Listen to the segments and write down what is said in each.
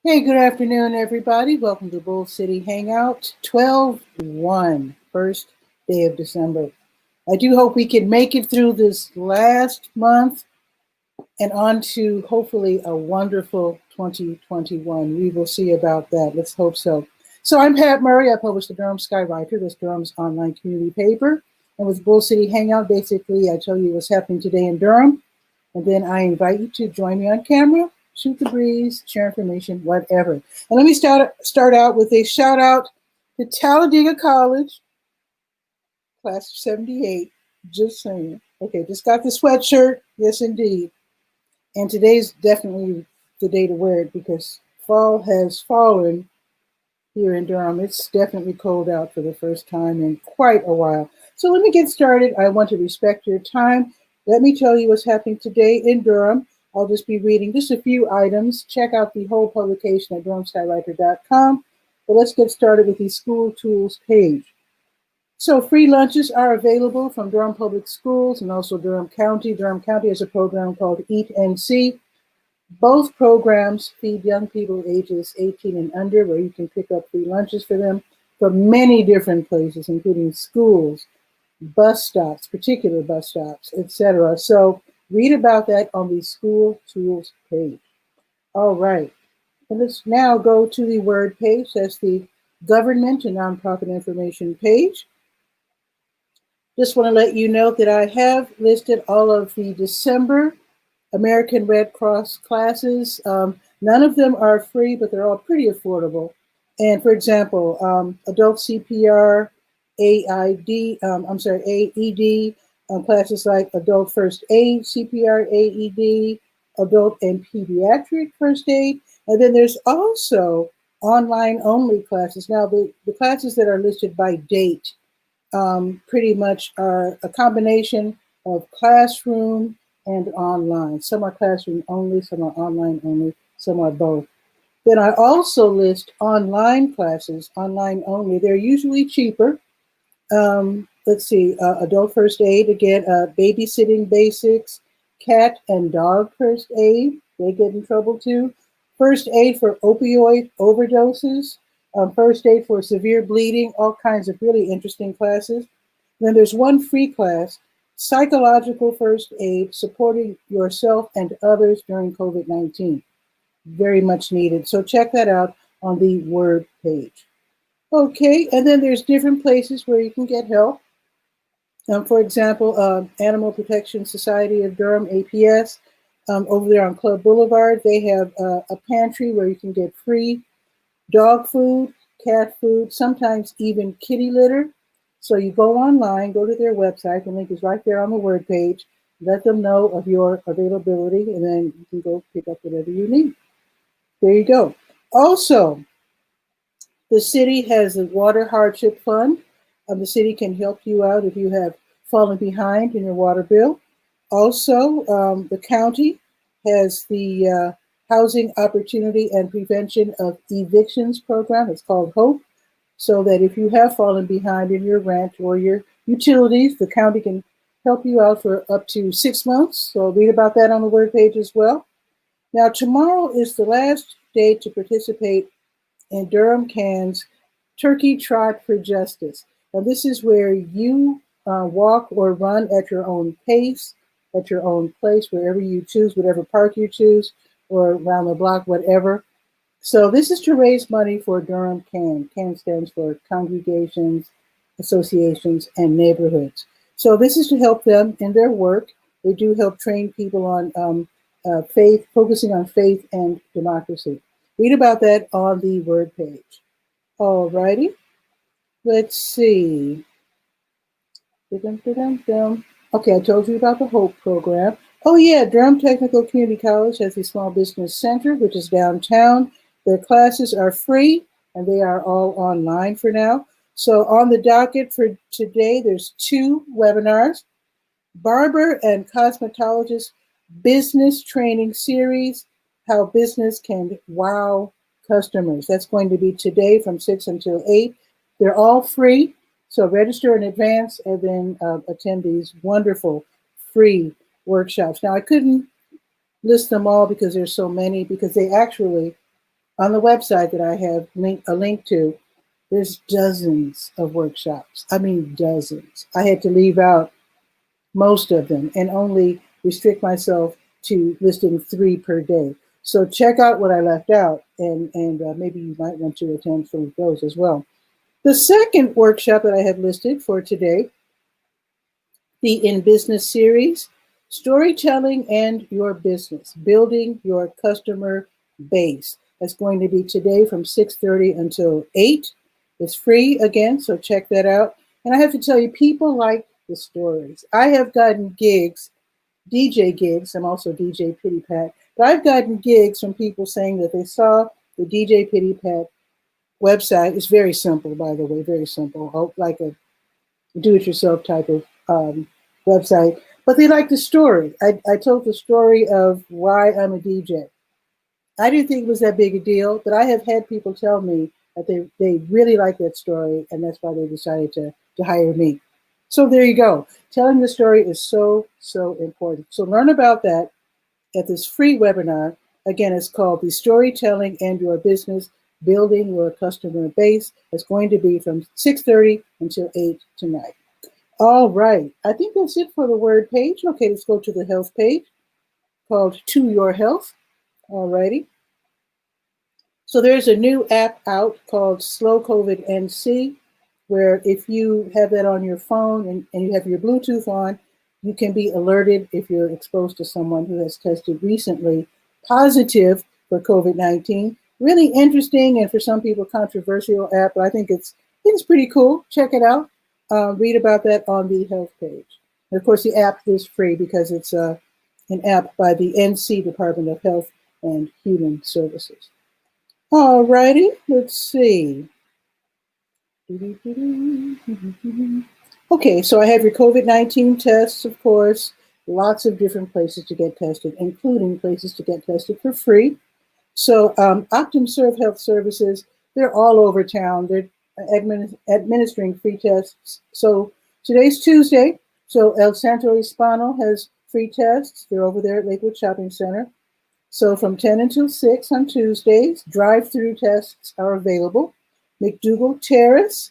Hey, good afternoon, everybody. Welcome to Bull City Hangout 12/1, first day of December. I do hope we can make it through this last month and on to hopefully a wonderful 2021. We will see about that. Let's hope so. So I'm Pat Murray. I publish the Durham Skywriter, that's Durham's online community paper. And with Bull City Hangout, basically, I tell you what's happening today in Durham, and then I invite you to join me on camera, shoot the breeze, share information, whatever. And let me start out with a shout out to Talladega College, class of 78, just saying. Okay, just got the sweatshirt, yes indeed. And today's definitely the day to wear it because fall has fallen here in Durham. It's definitely cold out for the first time in quite a while. So let me get started. I want to respect your time. Let me tell you what's happening today in Durham. I'll just be reading just a few items. Check out the whole publication at durhamskywriter.com. But let's get started with the school tools page. So free lunches are available from Durham Public Schools and also Durham County. Durham County has a program called Eat and See. Both programs feed young people ages 18 and under, where you can pick up free lunches for them from many different places, including schools, bus stops, particular bus stops, etc. So read about that on the school tools page. All right, and let's now go to the word page. That's the government and nonprofit information page. Just want to let you know that I have listed all of the December American Red Cross classes. None of them are free, but they're all pretty affordable. And for example, adult CPR, AED, classes like adult first aid, CPR, AED, adult and pediatric first aid. And then there's also online only classes. Now the classes that are listed by date pretty much are a combination of classroom and online. Some are classroom only, some are online only, some are both. Then I also list online classes, online only. They're usually cheaper. Let's see, adult first aid, again, babysitting basics, cat and dog first aid, they get in trouble too. First aid for opioid overdoses, first aid for severe bleeding, all kinds of really interesting classes. Then there's one free class, psychological first aid, supporting yourself and others during COVID-19. Very much needed. So check that out on the word page. Okay, and then there's different places where you can get help. For example, Animal Protection Society of Durham, APS, over there on Club Boulevard, they have a pantry where you can get free dog food, cat food, sometimes even kitty litter. So you go online, go to their website, the link is right there on the word page, let them know of your availability, and then you can go pick up whatever you need. There you go. Also, the city has a water hardship fund. The city can help you out if you have fallen behind in your water bill. Also, the county has the Housing Opportunity and Prevention of Evictions program. It's called HOPE. So that if you have fallen behind in your rent or your utilities, the county can help you out for up to 6 months. So read about that on the word page as well. Now, tomorrow is the last day to participate in Durham CAN's Turkey Trot for Justice. Now, this is where you walk or run at your own pace, at your own place, wherever you choose, whatever park you choose, or around the block, whatever. So this is to raise money for Durham CAN. CAN stands for Congregations, Associations, and Neighborhoods. So this is to help them in their work. They do help train people on faith, focusing on faith and democracy. Read about that on the word page. All righty. Let's see. Okay, I told you about the HOPE program. Oh yeah, Durham Technical Community College has a small business center, which is downtown. Their classes are free, and they are all online for now. So on the docket for today, there's 2 webinars. Barber and Cosmetologist Business Training Series, How Business Can Wow Customers. That's going to be today from 6 until 8. They're all free, so register in advance and then attend these wonderful free workshops. Now, I couldn't list them all because there's so many, because they actually On the website that I have a link to, there's dozens of workshops. I mean, dozens. I had to leave out most of them and only restrict myself to listing 3 per day. So check out what I left out, and maybe you might want to attend some of those as well. The second workshop that I have listed for today, the In Business series, Storytelling and Your Business, Building Your Customer Base. That's going to be today from 6:30 until 8. It's free again, so check that out. And I have to tell you, people like the stories. I have gotten gigs, DJ gigs. I'm also DJ 𝗕𝗨𝗟𝗟, but I've gotten gigs from people saying that they saw the DJ 𝗕𝗨𝗟𝗟 website. It's very simple, by the way, very simple, like a do-it-yourself type of website. But they like the story. I told the story of why I'm a DJ. I didn't think it was that big a deal, but I have had people tell me that they really like that story, and that's why they decided to hire me. So there you go. Telling the story is so, so important. So learn about that at this free webinar. Again, it's called the Storytelling and Your Business, Building Your Customer Base. It's going to be from 6:30 until 8 tonight. All right. I think that's it for the word page. Okay, let's go to the health page called To Your Health. All righty. So there's a new app out called Slow COVID NC, where if you have that on your phone and you have your Bluetooth on, you can be alerted if you're exposed to someone who has tested recently positive for COVID-19. Really interesting, and for some people controversial app, but I think it's pretty cool. Check it out. Read about that on the health page. And of course, the app is free because it's an app by the NC Department of Health and Human Services. All righty, let's see. Okay, so I have your COVID-19 tests, of course, lots of different places to get tested, including places to get tested for free. So OptumServe Health Services, they're all over town. They're administering free tests. So today's Tuesday, so El Centro Hispano has free tests. They're over there at Lakewood Shopping Center. So from 10 until 6 on Tuesdays, drive-through tests are available. McDougall Terrace,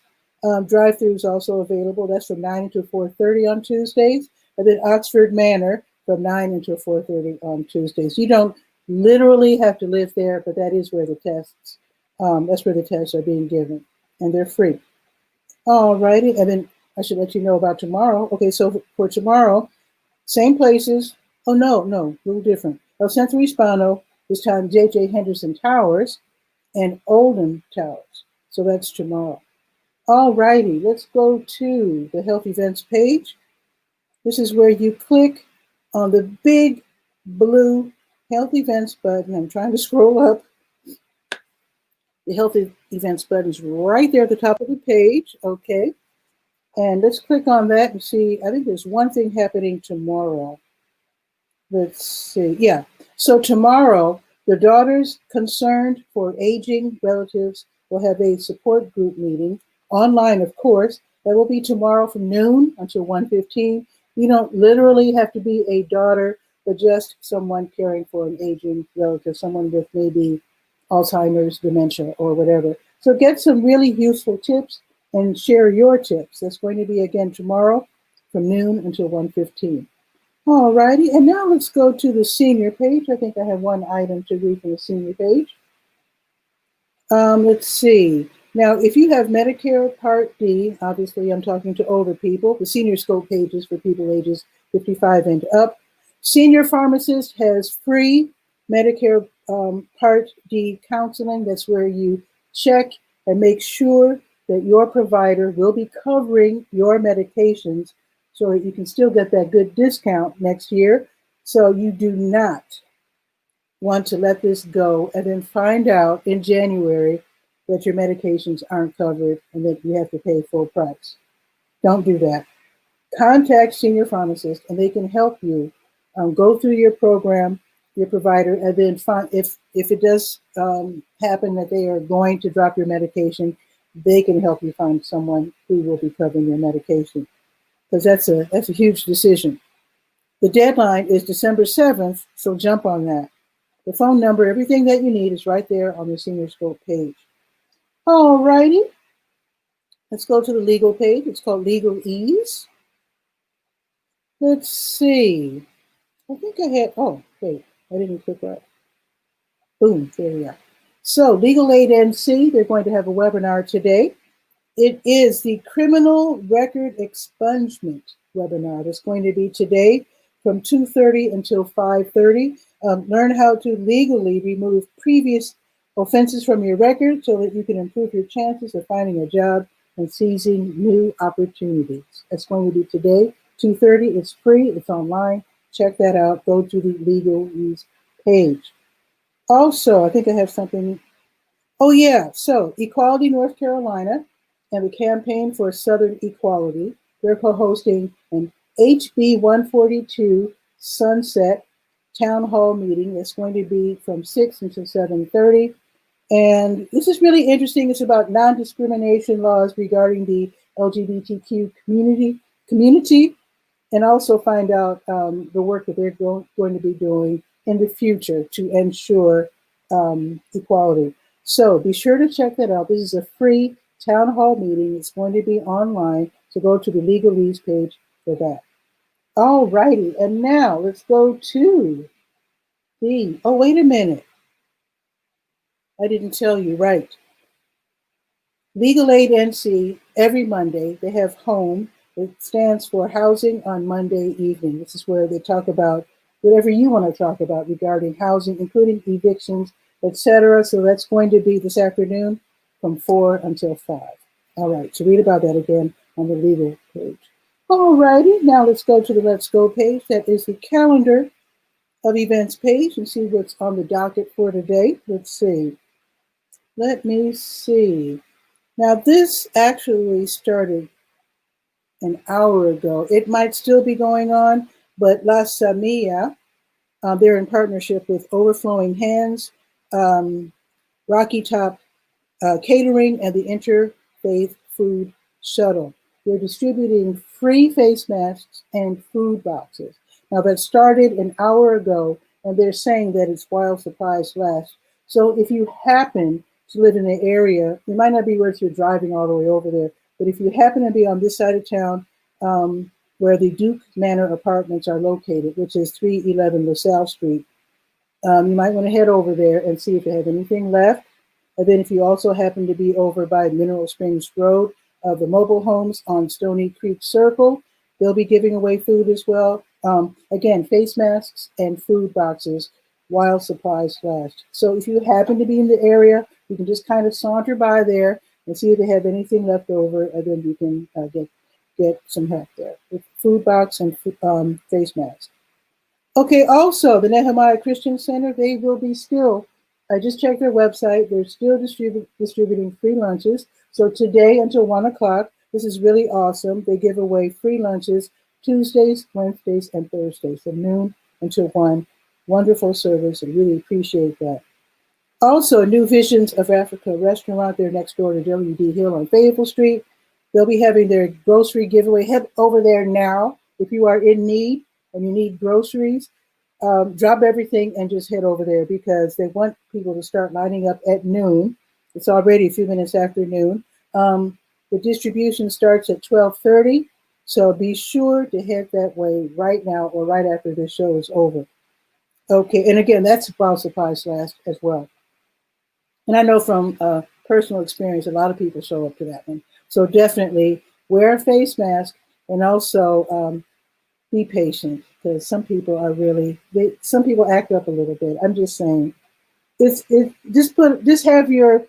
drive-through is also available. That's from 9 until 4:30 on Tuesdays. And then Oxford Manor from 9 until 4:30 on Tuesdays. You don't literally have to live there, but that is where the tests, are being given, and they're free. All righty, and then I should let you know about tomorrow. Okay, so for tomorrow, same places. Oh, no, a little different. El Centro Hispano, this time J.J. Henderson Towers and Oldham Towers. So that's tomorrow. All righty, let's go to the health events page. This is where you click on the big blue health events button. I'm trying to scroll up. The health events button is right there at the top of the page. Okay. And let's click on that and see. I think there's one thing happening tomorrow. Let's see. Yeah. So tomorrow, the Daughters Concerned for Aging Relatives will have a support group meeting online, of course. That will be tomorrow from noon until 1:15. You don't literally have to be a daughter, but just someone caring for an aging relative, someone with maybe Alzheimer's, dementia, or whatever. So get some really useful tips and share your tips. That's going to be again tomorrow from noon until 1:15. All righty, and now let's go to the senior page. I think I have one item to read from the senior page. Let's see. Now, if you have Medicare Part D, obviously I'm talking to older people. The senior scope page is for people ages 55 and up. Senior Pharmacist has free Medicare Part D counseling. That's where you check and make sure that your provider will be covering your medications so that you can still get that good discount next year. So you do not want to let this go and then find out in January that your medications aren't covered and that you have to pay full price. Don't do that. Contact Senior Pharmacist and they can help you go through your program, your provider, and then find if it does happen that they are going to drop your medication, they can help you find someone who will be covering your medication, because that's a huge decision. The deadline is December 7th, so jump on that. The phone number, everything that you need is right there on the Senior Scope page. All righty. Let's go to the legal page. It's called Legalese. Let's see. I think I had, oh, wait, I didn't click right. Boom, there we are. So Legal Aid NC, they're going to have a webinar today. It is the Criminal Record Expungement webinar that's going to be today from 2:30 until 5:30. Learn how to legally remove previous offenses from your record so that you can improve your chances of finding a job and seizing new opportunities. That's going to be today, 2:30. It's free, it's online. Check that out. Go to the Legalese page. Also, I think I have something. Oh yeah, so Equality North Carolina and the Campaign for Southern Equality, they're co-hosting an HB 142 Sunset Town Hall meeting that's going to be from 6 until 7:30. And this is really interesting. It's about non-discrimination laws regarding the LGBTQ community, and also find out the work that they're going to be doing in the future to ensure equality. So be sure to check that out. This is a free town hall meeting. It's going to be online, so go to the Legalese page for that. All righty, and now let's go to the, oh, wait a minute. I didn't tell you, right. Legal Aid NC, every Monday, they have HOME. It stands for Housing on Monday Evening. This is where they talk about whatever you want to talk about regarding housing, including evictions, etc. So that's going to be this afternoon from 4 until 5. All right, so read about that again on the legal page. All righty, now let's go to the Let's Go page. That is the calendar of events page and see what's on the docket for today. Let's see. Let me see. Now this actually started an hour ago. It might still be going on, but 𝗕𝗨𝗟𝗟, they're in partnership with Overflowing Hands, Rocky Top Catering, and the Interfaith Food Shuttle. They're distributing free face masks and food boxes. Now that started an hour ago, and they're saying that it's while supplies last. So if you happen to live in the area, it might not be worth your driving all the way over there, but if you happen to be on this side of town, where the Duke Manor Apartments are located, which is 311 LaSalle Street, you might want to head over there and see if they have anything left. And then if you also happen to be over by Mineral Springs Road, the mobile homes on Stony Creek Circle, they'll be giving away food as well. Again, face masks and food boxes while supplies last. So if you happen to be in the area, you can just kind of saunter by there and see if they have anything left over, and then you can get some help there with food box and face mask. Okay, also the Nehemiah Christian Center, they will be still, I just checked their website, they're still distributing free lunches. So today until 1 o'clock, this is really awesome. They give away free lunches Tuesdays, Wednesdays, and Thursdays from noon until 1. Wonderful service, I really appreciate that. Also, New Visions of Africa restaurant, they're next door to W.D. Hill on Fayetteville Street. They'll be having their grocery giveaway. Head over there now if you are in need and you need groceries. Drop everything and just head over there because they want people to start lining up at noon. It's already a few minutes after noon. The distribution starts at 12:30, so be sure to head that way right now or right after this show is over. Okay, and again, that's while supplies last as well. And I know from personal experience, a lot of people show up to that one. So definitely wear a face mask and also be patient because some people are really, some people act up a little bit. I'm just saying, just have your,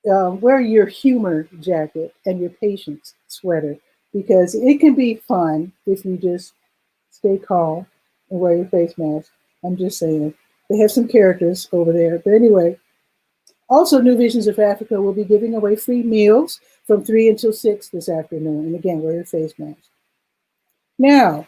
wear your humor jacket and your patience sweater because it can be fun if you just stay calm and wear your face mask. I'm just saying, they have some characters over there. But anyway, also New Visions of Africa will be giving away free meals from 3 until 6 this afternoon. And again, wear your face mask. Now,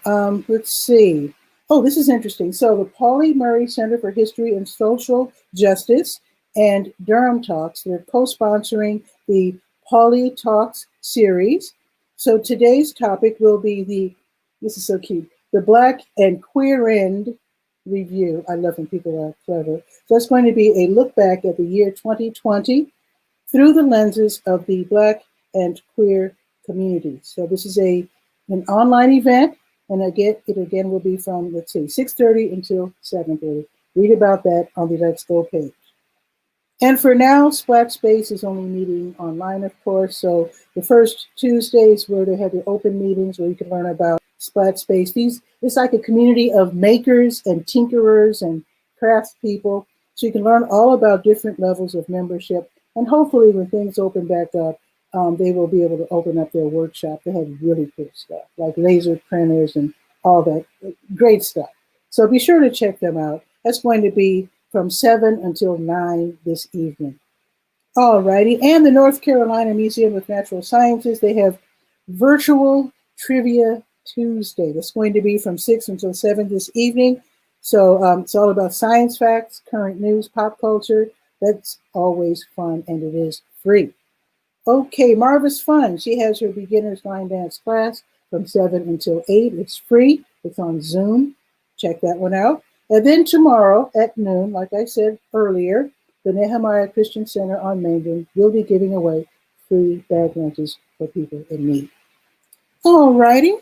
let's see. Oh, this is interesting. So the Pauli Murray Center for History and Social Justice and Durham Talks, they're co-sponsoring the Pauli Talks series. So today's topic will be this is so cute, the Black and Queer End review. I love when people are clever. So it's going to be a look back at the year 2020 through the lenses of the Black and queer community. So this is an online event, and it again will be from, let's see, 6:30 until 7:30. Read about that on the Let's Go page. And for now, Splat Space is only meeting online, of course. So the first Tuesdays where they have the open meetings where you can learn about Splat Space. It's like a community of makers and tinkerers and craftspeople. So you can learn all about different levels of membership. And hopefully when things open back up, they will be able to open up their workshop. They have really cool stuff, like laser printers and all that. Great stuff. So be sure to check them out. That's going to be from 7 until 9 this evening. All righty. And the North Carolina Museum of Natural Sciences, they have virtual Trivia Tuesday. That's going to be from 6 until 7 this evening. So it's all about science facts, current news, pop culture. That's always fun, and it is free. Okay, Marva's Fun. She has her beginner's line dance class from 7 until 8. It's free. It's on Zoom. Check that one out. And then tomorrow at noon, like I said earlier, the Nehemiah Christian Center on Mangan will be giving away free bag lunches for people in need. All righty.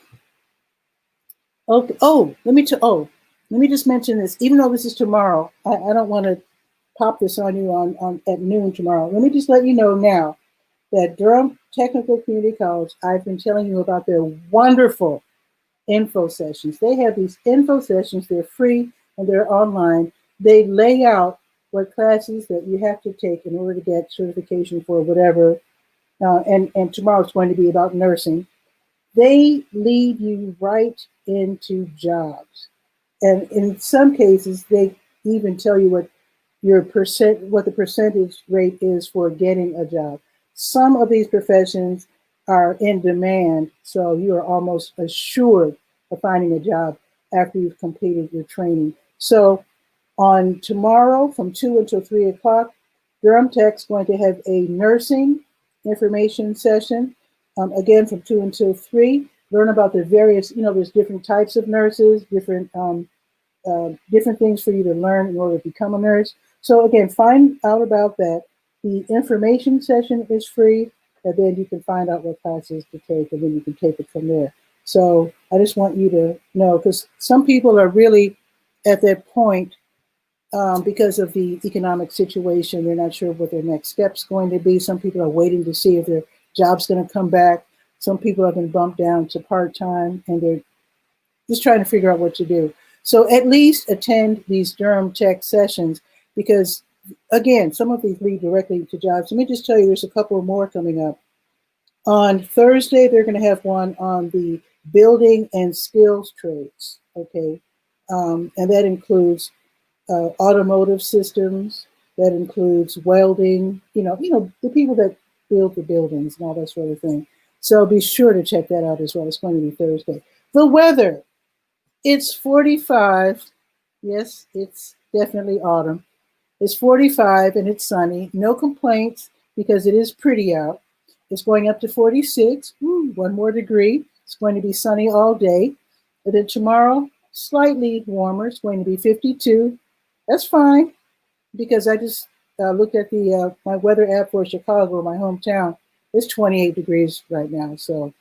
Okay. Let me just mention this. Even though this is tomorrow, I don't want to pop this on you on at noon tomorrow. Let me just let you know now that Durham Technical Community College, I've been telling you about their wonderful info sessions. They have these info sessions. They're free and they're online. They lay out what classes that you have to take in order to get certification for whatever. And tomorrow it's going to be about nursing. They lead you right into jobs. And in some cases, they even tell you what the percentage rate is for getting a job. Some of these professions are in demand, so you are almost assured of finding a job after you've completed your training. So on tomorrow from 2 until 3 o'clock, Durham Tech's going to have a nursing information session. Again, from 2 until 3, learn about the various, there's different types of nurses, different things for you to learn in order to become a nurse. So again, find out about that. The information session is free, and then you can find out what classes to take, and then you can take it from there. So I just want you to know, because some people are really at that point because of the economic situation. They're not sure what their next step's going to be. Some people are waiting to see if their job's going to come back. Some people have been bumped down to part-time, and they're just trying to figure out what to do. So at least attend these Durham Tech sessions, because again, some of these lead directly to jobs. Let me just tell you, there's a couple more coming up. On Thursday, they're going to have one on the building and skills trades, okay? And that includes automotive systems, that includes welding, the people that build the buildings and all that sort of thing. So be sure to check that out as well. It's going to be Thursday. The weather, it's 45. Yes, it's definitely autumn. It's 45 and it's sunny. No complaints because it is pretty out. It's going up to 46. Ooh, 1 more degree. It's going to be sunny all day. And then tomorrow, slightly warmer. It's going to be 52. That's fine because I just looked at the my weather app for Chicago, my hometown. It's 28 degrees right now, so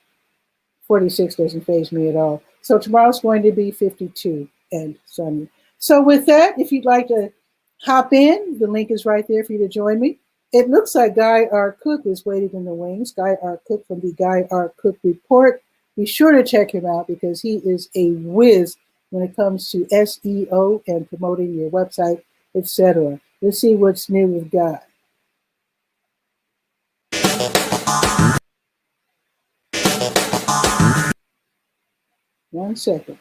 46 doesn't faze me at all. So tomorrow's going to be 52 and sunny. So with that, if you'd like to hop in, the link is right there for you to join me. It looks like Guy R. Cook is waiting in the wings. Guy R. Cook from the Guy R. Cook Report. Be sure to check him out because he is a whiz when it comes to SEO and promoting your website, etc. Let's see what's new with Guy. One second.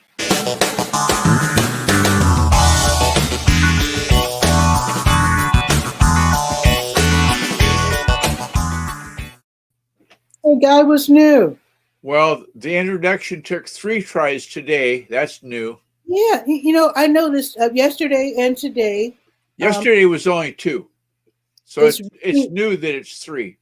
Hey, Guy, what's new? Well, the introduction took 3 tries today. That's new. Yeah, I noticed yesterday and today. Yesterday was only 2, so it's new that it's 3.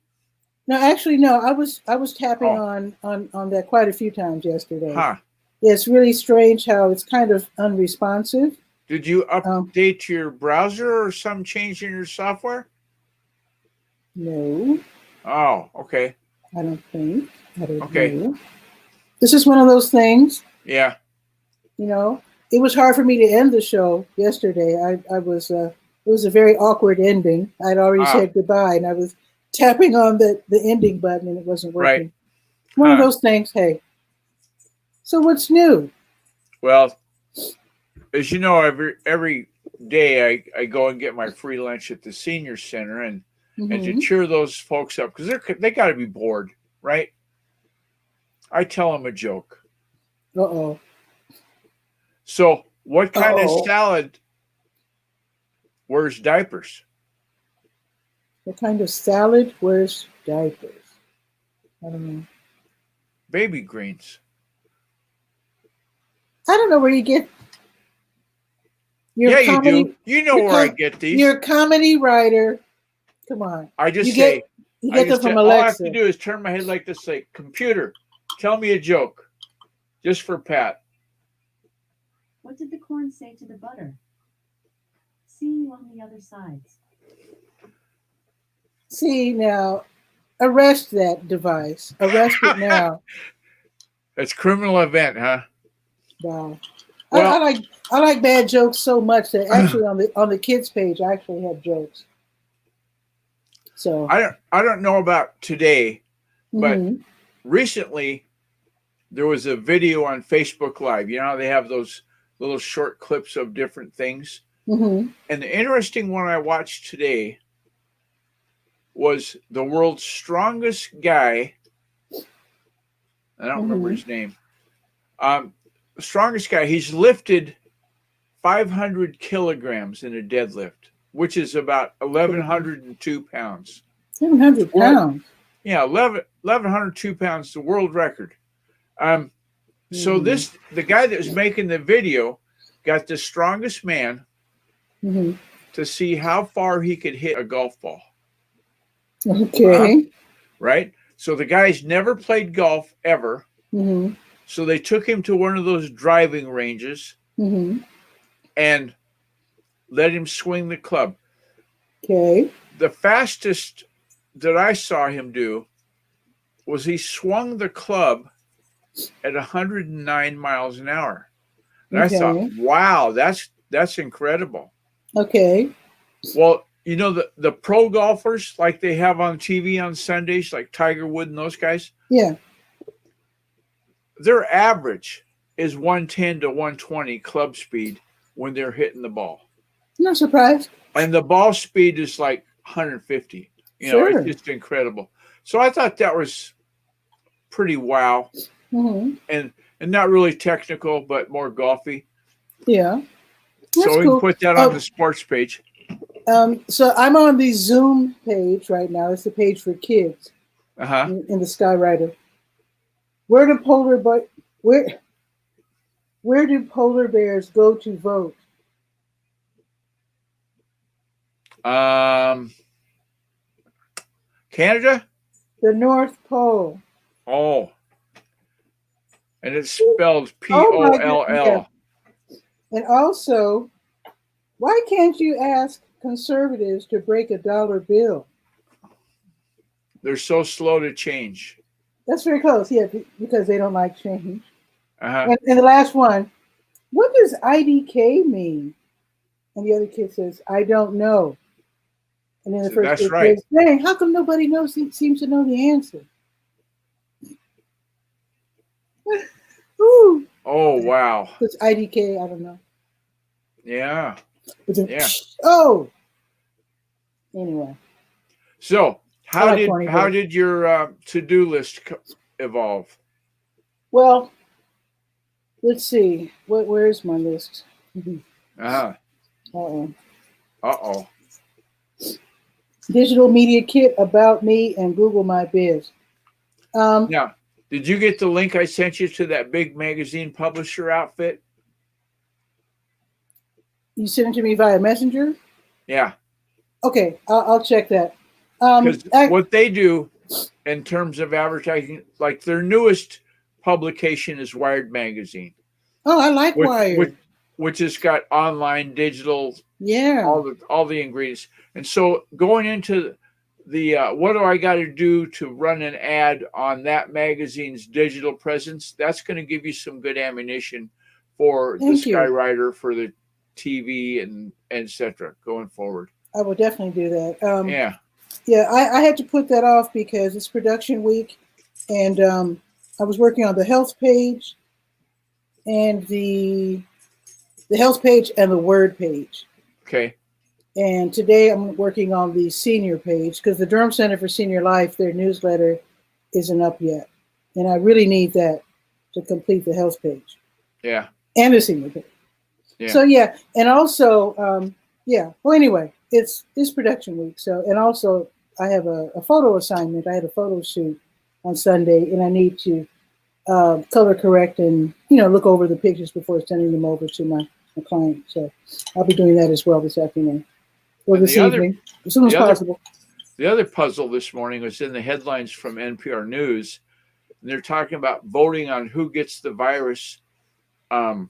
No, actually, no. I was tapping on that quite a few times yesterday. Huh. Yeah, it's really strange how it's kind of unresponsive. Did you update your browser or some change in your software? No. Oh, okay. I don't think. I don't know. This is one of those things. Yeah. You know, it was hard for me to end the show yesterday. I was it was a very awkward ending. I'd already said goodbye, and I was tapping on the ending button, and it wasn't working. Right. One of those things. Hey. So what's new? Well, as you know, every day I go and get my free lunch at the senior center, and to cheer those folks up, because they got to be bored, right? I tell them a joke. Uh-oh. So what kind of salad wears diapers? What kind of salad wears diapers? I don't know. Baby greens. I don't know where you get. You do. You know where I get these. You're a comedy writer. Come on. I just you get them from Alexa. All I have to do is turn my head like this, say, computer, tell me a joke, just for Pat. What did the corn say to the butter? See you on the other side. See, now, arrest that device. Arrest it now. That's criminal event, huh? Wow. Well, I like bad jokes so much that actually on the kids page I actually have jokes. So I don't know about today, but recently there was a video on Facebook Live. You know how they have those little short clips of different things? And the interesting one I watched today was the world's strongest guy. I don't remember his name. The strongest guy, he's lifted 500 kilograms in a deadlift, which is about 1,102 pounds. 1,100 pounds? Yeah, 1,102 pounds, the world record. So the guy that was making the video got the strongest man to see how far he could hit a golf ball. Okay. Right? So the guy's never played golf ever. So they took him to one of those driving ranges and let him swing the club. Okay. The fastest that I saw him do was he swung the club at 109 miles an hour. And I thought, wow, that's incredible. Okay. Well, you know, the pro golfers like they have on TV on Sundays, like Tiger Woods and those guys? Yeah. Their average is 110 to 120 club speed when they're hitting the ball. No surprise. And the ball speed is like 150. You know, it's just incredible. So I thought that was pretty wow. And not really technical, but more golfy. Yeah. So we can put that on the sports page. So I'm on the Zoom page right now. It's the page for kids in the Skywriter. Where do polar bears go to vote? Canada? The North Pole. Oh. And it's spelled P-O-L-L. Yeah. And also, why can't you ask conservatives to break a dollar bill? They're so slow to change. That's very close, yeah, because they don't like change. And the last one, what does IDK mean? And the other kid says, I don't know. And then the first kid says, dang, how come nobody seems to know the answer? Ooh. Oh, wow. It's IDK, I don't know. Yeah. Oh. Anyway. So, how did your to-do list evolve? Well, let's see. Where's my list? Uh-oh. Digital media kit, about me, and Google My Biz. Now, did you get the link I sent you to that big magazine publisher outfit? You sent it to me via Messenger? Yeah. Okay, I'll check that. Because what they do in terms of advertising, like their newest publication is Wired Magazine. Oh, I like Wired. which has got online, digital, Yeah. all the ingredients. And so going into the what do I got to do to run an ad on that magazine's digital presence? That's going to give you some good ammunition for Thank the you. Skywriter, for the TV, and etc. going forward. I will definitely do that. Yeah. Yeah, I had to put that off because it's production week, and I was working on the health page and the health page and the word page. Okay. And today I'm working on the senior page because the Durham Center for Senior Life, their newsletter isn't up yet. And I really need that to complete the health page. Yeah. And the senior page. Yeah. So yeah, and also, yeah. Well, anyway, it's production week. So, and also I have a photo assignment. I had a photo shoot on Sunday, and I need to color correct and look over the pictures before sending them over to my client. So I'll be doing that as well this afternoon or this evening, as soon as possible. The other puzzle this morning was in the headlines from NPR News. And they're talking about voting on who gets the virus, the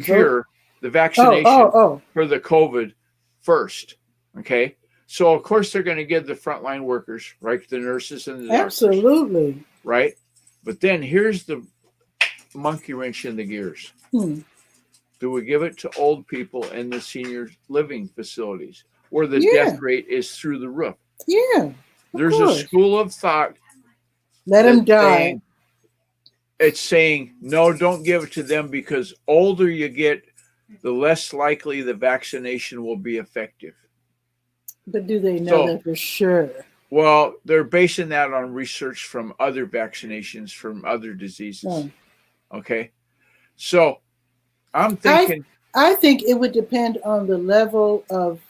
cure, the vaccination for the COVID first. Okay. So, of course, they're going to give the frontline workers, right? The nurses and the doctors. Absolutely. Right. But then here's the monkey wrench in the gears. Do we give it to old people in the senior living facilities where the death rate is through the roof? Yeah. There's a school of thought. Let them die. It's saying, no, don't give it to them because older you get, the less likely the vaccination will be effective. But do they know that for sure? Well, they're basing that on research from other vaccinations from other diseases. Okay. So I'm thinking. I think it would depend on the level of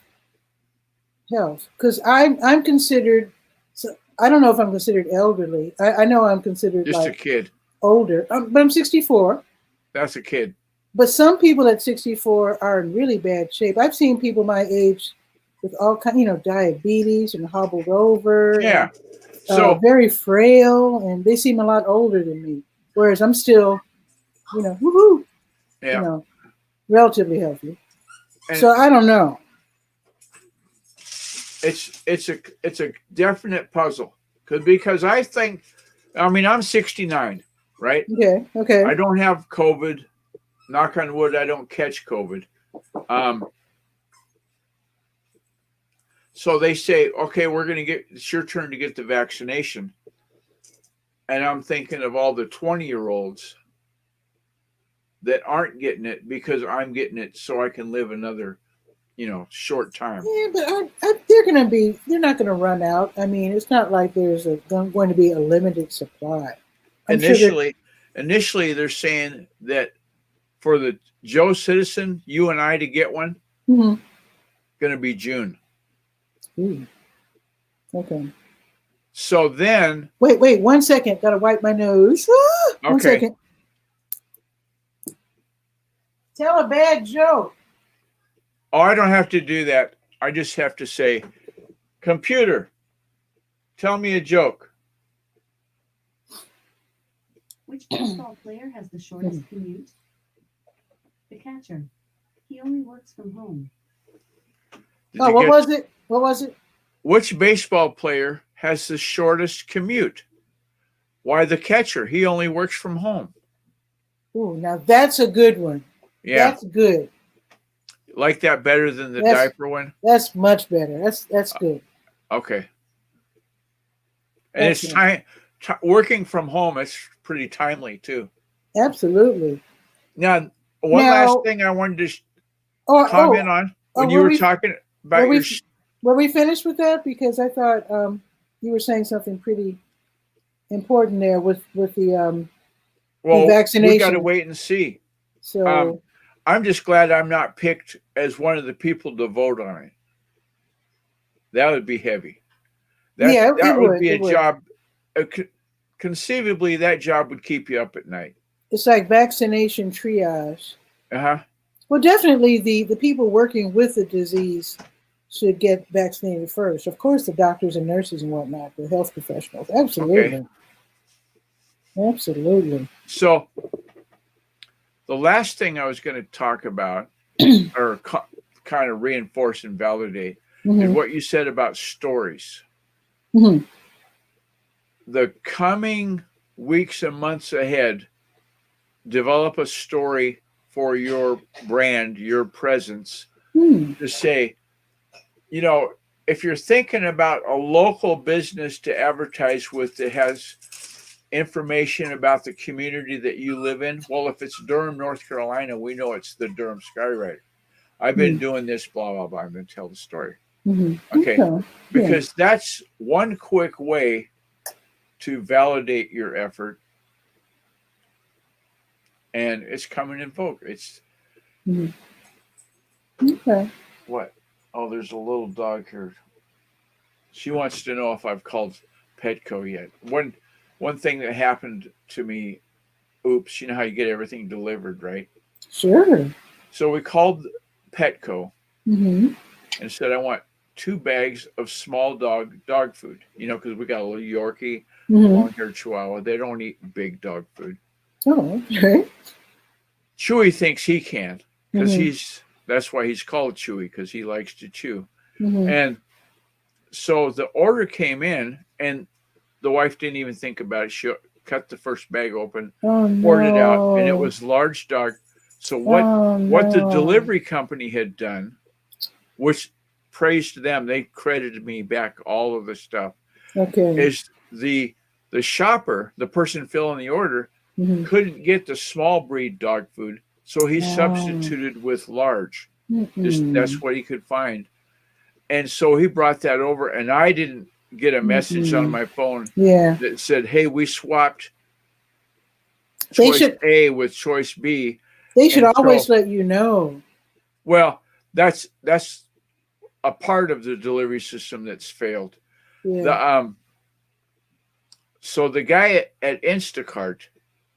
health because I'm considered. So I don't know if I'm considered elderly. I know I'm considered just like a kid. Older, but I'm 64. That's a kid. But some people at 64 are in really bad shape. I've seen people my age with all kind, diabetes and hobbled over. Yeah. And, so very frail, and they seem a lot older than me. Whereas I'm still, woohoo, relatively healthy. And so I don't know. It's a definite puzzle because I think, I'm 69, right? Okay. I don't have COVID. Knock on wood, I don't catch COVID. So they say, okay, it's your turn to get the vaccination. And I'm thinking of all the 20-year-olds that aren't getting it because I'm getting it so I can live another, short time. Yeah, but they're not going to run out. I mean, it's not like there's going to be a limited supply. Initially, they're saying that for the Joe citizen, you and I to get one, going to be June. Ooh. Okay. So then. Wait, 1 second. Got to wipe my nose. Okay. 1 second. Tell a bad joke. Oh, I don't have to do that. I just have to say, computer, tell me a joke. Which baseball player has the shortest commute? The catcher. He only works from home. What was it? Which baseball player has the shortest commute? Why, the catcher. He only works from home. Ooh, now that's a good one. Yeah. That's good. Like that better than the diaper one? That's much better. That's good. Okay. And it's working from home. It's pretty timely too. Absolutely. Now, last thing I wanted to comment on when you were talking about were we finished with that? Because I thought you were saying something pretty important there with the vaccination. We got to wait and see. So I'm just glad I'm not picked as one of the people to vote on it. That would be heavy. That would be a job. Conceivably, that job would keep you up at night. It's like vaccination triage. Well, definitely the people working with the disease should get vaccinated first. Of course, the doctors and nurses and whatnot, the health professionals. Absolutely. Okay. Absolutely. So the last thing I was going to talk about or kind of reinforce and validate is Mm-hmm. what you said about stories. Mm-hmm. The coming weeks and months ahead, develop a story for your brand, your presence, Hmm. to say, you know, if you're thinking about a local business to advertise with that has information about the community that you live in, well, if it's Durham, North Carolina, we know it's the Durham Skywriter. I've been doing this, blah, blah, blah. I'm going to tell the story. Mm-hmm. Okay. Okay. Yeah. Because that's one quick way to validate your effort. And it's coming in vogue. It's Okay. what? Oh, there's a little dog here. She wants to know if I've called Petco yet. One thing that happened to me, oops, you know how you get everything delivered, right? Sure. So we called Petco Mm-hmm. and said, I want 2 bags of small dog food, you know, because we got a little Yorkie, Mm-hmm. long-haired Chihuahua. They don't eat big dog food. Oh, okay. Chewy thinks he can because Mm-hmm. that's why he's called Chewy, because he likes to chew. Mm-hmm. And so the order came in and the wife didn't even think about it. She cut the first bag open, Oh, poured it out, and it no. was large dog. So Oh, what the no. delivery company had done, which praise to them, they credited me back all of the stuff, Okay. is the shopper, the person filling the order, Mm-hmm. couldn't get the small breed dog food, so he Oh. substituted with large. Just Mm-mm. that's what he could find. And so he brought that over, and I didn't get a message on my phone Yeah. that said, hey, we swapped They choice should A with choice B. they should And always so, let you know. well, that's a part of the delivery system that's failed. Yeah. So the guy at Instacart,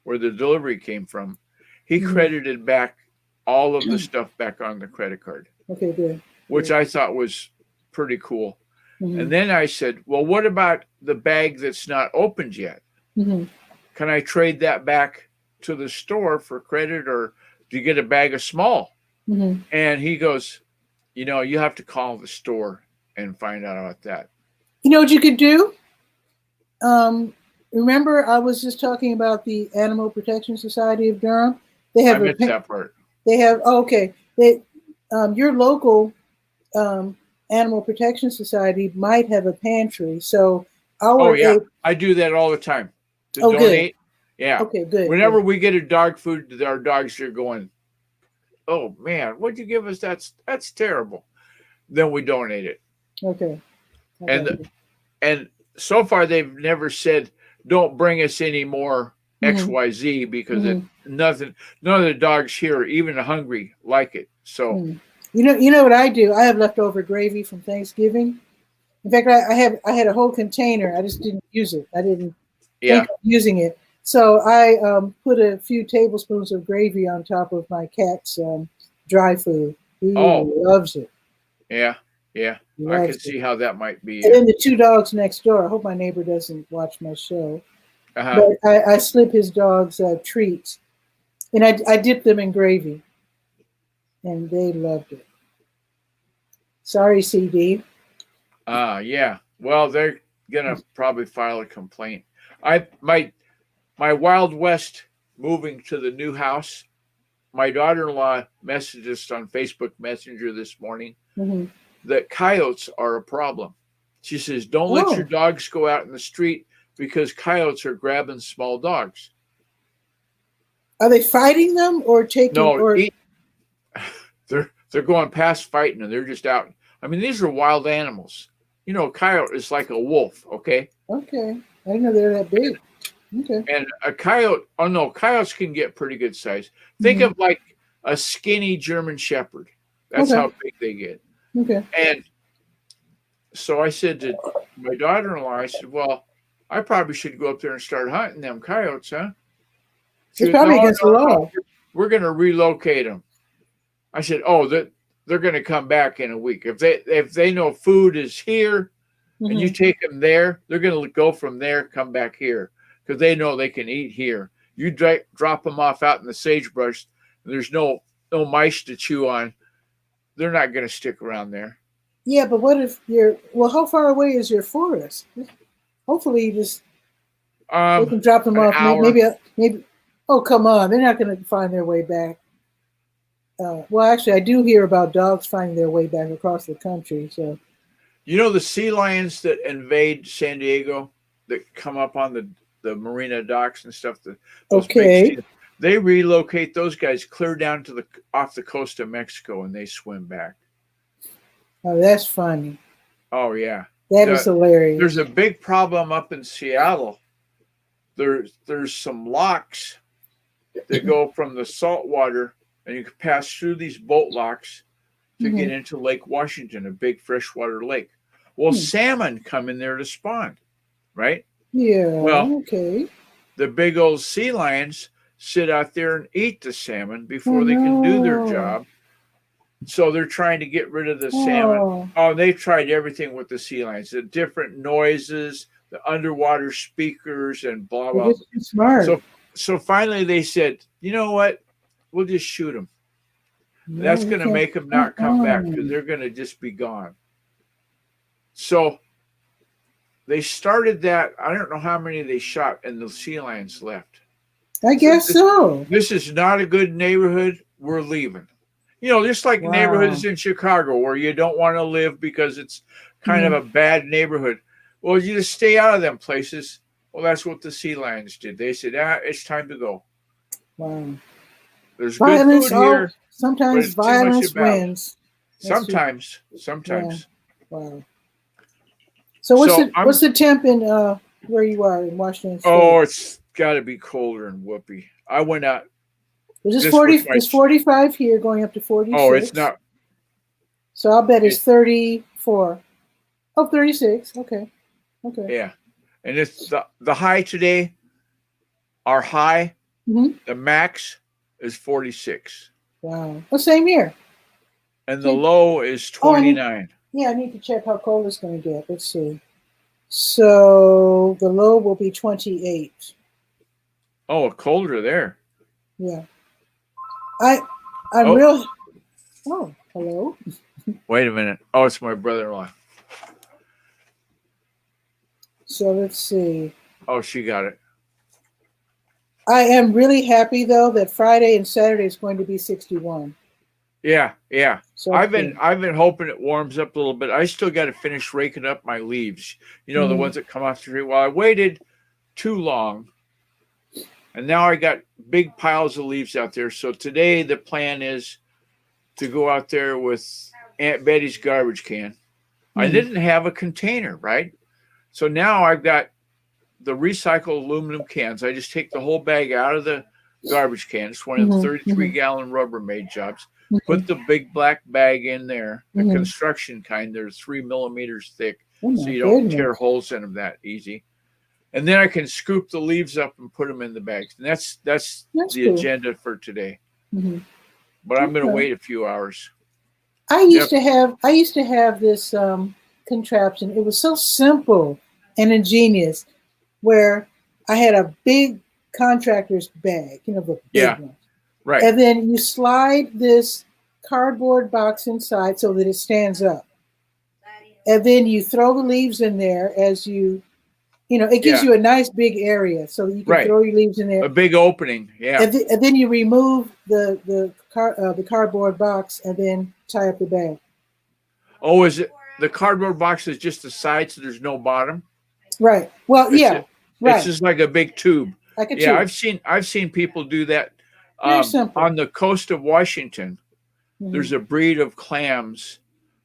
where the delivery came from, he Mhm. credited back all of the stuff back on the credit card, Okay, good. which Good. I thought was pretty cool. Mhm. And then I said, well, what about the bag that's not opened yet? Mhm. Can I trade that back to the store for credit, or do you get a bag of small? Mhm. And he goes, you know, you have to call the store and find out about that. You know what you could do? Remember I was just talking about the Animal Protection Society of Durham? They I have missed that part. They have okay. They your local Animal Protection Society might have a pantry. So Oh, our yeah. I do that all the time to good. donate. Yeah. Okay, good. Whenever Good. we get a dog food, our dogs are going, oh, man, what'd you give us? That's terrible. Then we donate it. Okay. I got And you. and so far they've never said, don't bring us any more Mhm. XYZ, because Mhm. none of the dogs here, even hungry, like it. So Mhm. You know what I do? I have leftover gravy from Thanksgiving. In fact, I had a whole container. I just didn't use it. I didn't think yeah. of using it. So I put a few tablespoons of gravy on top of my cat's dry food. He Oh, loves it. yeah. Yeah. I Loves can it. see how that might be. And then the 2 dogs next door. I hope my neighbor doesn't watch my show. Uh-huh. But I slip his dogs treats, and I dip them in gravy, and they loved it. Sorry, CD. Yeah. Well, they're gonna probably file a complaint. My Wild West moving to the new house. My daughter-in-law messaged us on Facebook Messenger this morning Mm-hmm. that coyotes are a problem. She says, don't let your dogs go out in the street because coyotes are grabbing small dogs. Are they fighting them or taking? No, they're going past fighting, and they're just out. I mean, these are wild animals. You know, a coyote is like a wolf, okay? Okay. I didn't know they were that big. Okay. And a coyote, oh no, coyotes can get pretty good size. Think of like a skinny German Shepherd. That's how big they get. Okay. And so I said to my daughter-in-law, I said, well, I probably should go up there and start hunting them coyotes, huh? She It's goes, probably against the law. we're going to relocate them. I said, oh, they're going to come back in a week. If they know food is here and you take them there, they're going to go from there, come back here, because they know they can eat here. You drop them off out in the sagebrush, and there's no no mice to chew on, they're not going to stick around there. Yeah, but what if well, how far away is your forest? Hopefully you just, they can drop them an off. hour. Maybe, oh, come on. They're not going to find their way back. Well, actually, I do hear about dogs finding their way back across the country. So, You know, the sea lions that invade San Diego, that come up on the marina docks and stuff, those okay. big sea, they relocate those guys clear down to off the coast of Mexico, and they swim back. Oh, that's funny. Oh yeah, That is hilarious. There's a big problem up in Seattle. There's some locks that go from the salt water, and you can pass through these boat locks to get into Lake Washington, a big freshwater lake. Well, salmon come in there to spawn, right? Yeah. Well, okay. The big old sea lions sit out there and eat the salmon before they can do their job. So they're trying to get rid of the salmon. Oh, they tried everything with the sea lions, the different noises, the underwater speakers, and blah, blah. Smart. So finally they said, you know what? We'll just shoot them. No, that's going to make them not come back, because they're going to just be gone. So they started that. I don't know how many they shot, and the sea lions left. I guess so. This is not a good neighborhood. We're leaving. You know, just like neighborhoods in Chicago where you don't want to live because it's kind of a bad neighborhood. Well, you just stay out of them places. Well, that's what the sea lions did. They said, it's time to go. Wow. There's violence, good food here. Sometimes violence wins. Sometimes. Yeah. Wow. So what's the temp in where you are in Washington State? Oh, it's got to be colder and whoopee. I went out. It's 45 here, going up to 46. Oh, it's not. So I'll bet it's 34. Oh, 36. Okay. Yeah. And it's the high today, our high, the max is 46. Wow. Well, same here. And the low is 29. I need to check how cold it's going to get. Let's see. So the low will be 28. Oh, colder there. Yeah. I'm real. Oh, hello. Wait a minute. Oh, it's my brother-in-law. So let's see. Oh, she got it. I am really happy though that Friday and Saturday is going to be 61. Yeah. So I've been hoping it warms up a little bit. I still got to finish raking up my leaves. You know, the ones that come off the tree. Well, I waited too long, and now I got big piles of leaves out there. So today the plan is to go out there with Aunt Betty's garbage can. I didn't have a container, right? So now I've got the recycled aluminum cans. I just take the whole bag out of the garbage can. It's one of the 33-gallon Rubbermaid jobs. Put the big black bag in there, the construction kind. They're 3 millimeters thick, so you don't tear holes in them that easy. And then I can scoop the leaves up and put them in the bags. And that's the agenda for today. But I'm going to wait a few hours. I used to have this contraption. It was so simple and ingenious, where I had a big contractor's bag, the big one. Right. And then you slide this cardboard box inside so that it stands up. And then you throw the leaves in there as it gives you a nice big area so that you can throw your leaves in there. A big opening, yeah. And then you remove the cardboard box and then tie up the bag. Oh, is it the cardboard box is just the side, so there's no bottom? Right. Well, right. It's just like a big tube. Like a tube. I've seen people do that. On the coast of Washington, there's a breed of clams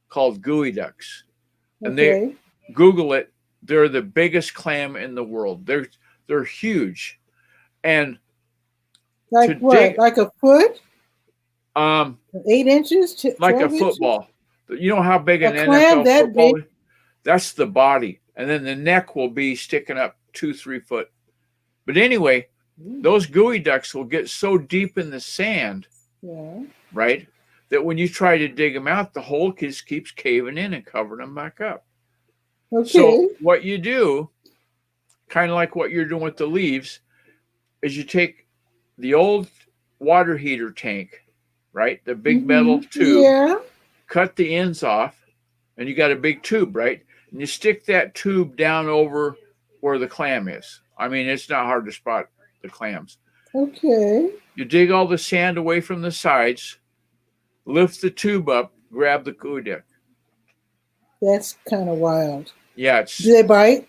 called gooey ducks. And they Google it. They're the biggest clam in the world. They're huge. And like what? Like a foot? 8 inches? Like a football. Inches? You know how big an NFL football is? That's the body. And then the neck will be sticking up 2-3 foot. But anyway, those gooey ducks will get so deep in the sand, right, that when you try to dig them out, the hole just keeps caving in and covering them back up. Okay. So what you do, kind of like what you're doing with the leaves, is you take the old water heater tank right? The big metal tube. Yeah. Cut the ends off, and you got a big tube, right? And you stick that tube down over where the clam is. I mean, it's not hard to spot the clams. Okay. You dig all the sand away from the sides, lift the tube up, grab the 𝗕𝗓𝗟. That's kind of wild. Yeah, it's Do they bite?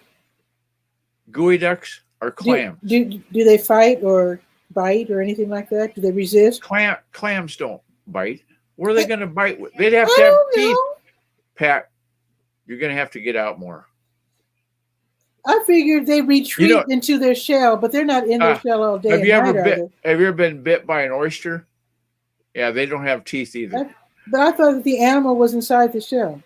𝗕𝗓𝗟𝗟 are clams. Do they fight or bite or anything like that? Do they resist? Clams don't bite. Where are they going to bite with? They'd have to have teeth. Pat, you're going to have to get out more. I figured they retreat into their shell, but they're not in their shell all day. Have you ever been bit by an oyster? Yeah, they don't have teeth either. But I thought that the animal was inside the shell.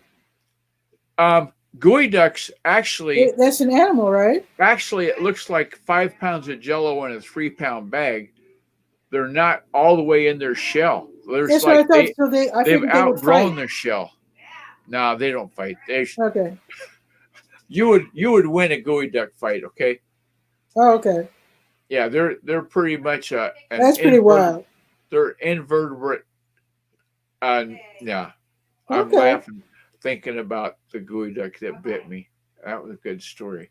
𝗕𝗓𝗟𝗏 actually. That's an animal, right? Actually, it looks like 5 pounds of Jello in a 3-pound bag. They're not all the way in their shell. That's what I thought. So they've outgrown their shell. No, they don't fight. Okay. You would win a 𝗕𝗓𝗟𝗏 fight, okay? Oh, okay. Yeah, they're pretty much that's pretty wild. They're invertebrate. Yeah, I'm Okay. laughing thinking about the 𝗕𝗓𝗟𝗏 that bit me. That was a good story.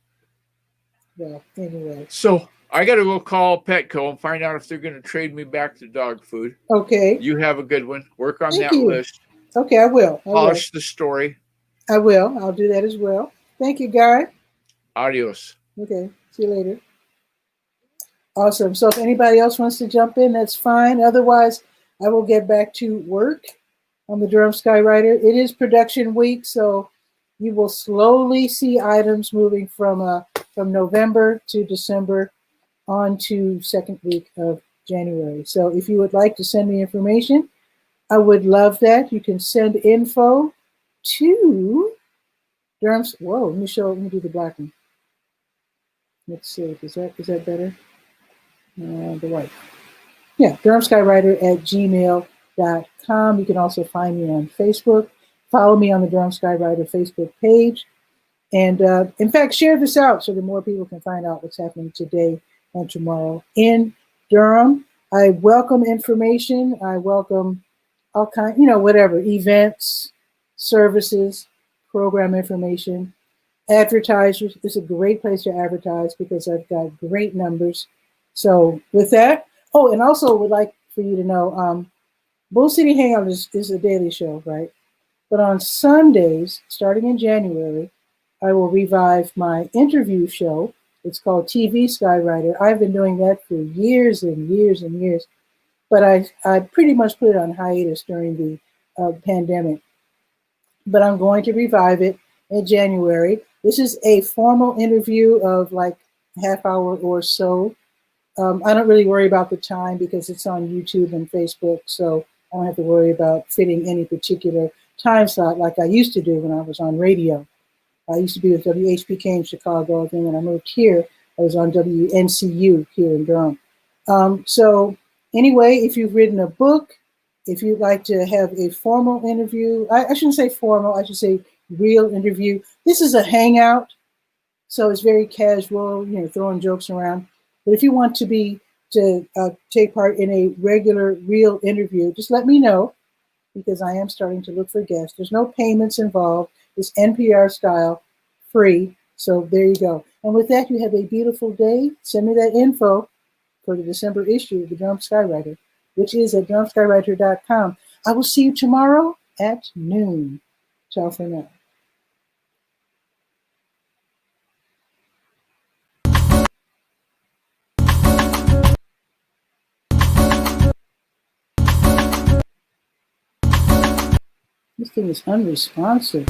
Yeah. Anyway. So I got to go call Petco and find out if they're going to trade me back the dog food. Okay. You have a good one. Work on Thank that you. list. Okay, I will. Polish the story. I will. I'll do that as well. Thank you, Guy. Adios. Okay. See you later. Awesome. So if anybody else wants to jump in, that's fine. Otherwise, I will get back to work on the Durham Skywriter. It is production week, so you will slowly see items moving from November to December on to second week of January. So if you would like to send me information, I would love that. You can send info to Durham's. Whoa, let me do the black one. Let's see. Is that better? The white. Yeah, durhamskywriter@gmail.com. You can also find me on Facebook. Follow me on the Durham Skywriter Facebook page. And in fact, share this out so that more people can find out what's happening today and tomorrow in Durham. I welcome information. I welcome all kinds, whatever, events, services, program information. Advertisers. It's a great place to advertise because I've got great numbers. So with that, and also would like for you to know, Bull City Hangout is a daily show, right? But on Sundays, starting in January, I will revive my interview show. It's called TV Skywriter. I've been doing that for years and years and years, but I pretty much put it on hiatus during the pandemic. But I'm going to revive it in January. This is a formal interview of like half hour or so. I don't really worry about the time because it's on YouTube and Facebook, so I don't have to worry about fitting any particular time slot like I used to do when I was on radio. I used to be with WHPK in Chicago, then when I moved here, I was on WNCU here in Durham. So anyway, if you've written a book, if you'd like to have a formal interview, I shouldn't say formal, I should say real interview. This is a hangout, so it's very casual, throwing jokes around. But if you want to take part in a regular, real interview, just let me know because I am starting to look for guests. There's no payments involved. It's NPR style, free. So there you go. And with that, you have a beautiful day. Send me that info for the December issue of the Durham Skywriter, which is at durhamskywriter.com. I will see you tomorrow at noon. Ciao for now. This thing is unresponsive.